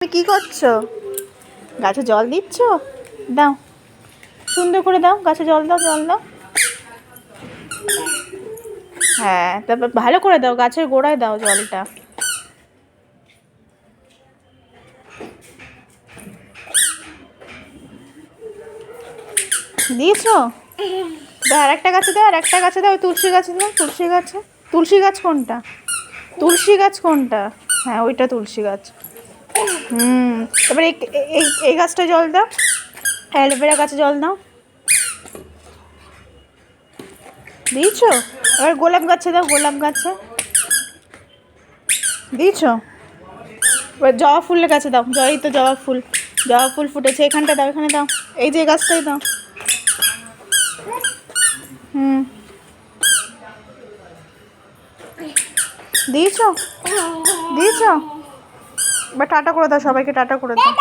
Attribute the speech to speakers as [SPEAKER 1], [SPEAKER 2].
[SPEAKER 1] তুমি কি করছো? গাছে জল দিচ্ছ? দাও, সুন্দর করে দাও, গাছে জল দাও, জল দাও। হ্যাঁ, তারপর ভালো করে দাও, গাছের গোড়ায় দাও জলটা। দিয়েছো? দাও, আর একটা গাছে দাও, আর একটা গাছে দাও, ওই তুলসী গাছে দাও, তুলসী গাছে। তুলসী গাছ কোনটা? তুলসী গাছ কোনটা? হ্যাঁ, ওইটা তুলসী গাছ। এবার এই গাছটা জল দাও, অ্যালোভেরা গাছে জল দাও। দিয়েছো? এবার গোলাপ গাছে দাও, গোলাপ গাছে। দিয়েছো? এবার জবা ফুলের গাছে দাও, এই তো জবা ফুল, জবা ফুল ফুটেছে, এখানটা দাও, এখানে দাও, এই যে গাছটাই দাও। দিয়েছো? দিয়েছো? এবার টাটা করে দাও, সবাইকে টাটা করে দাও।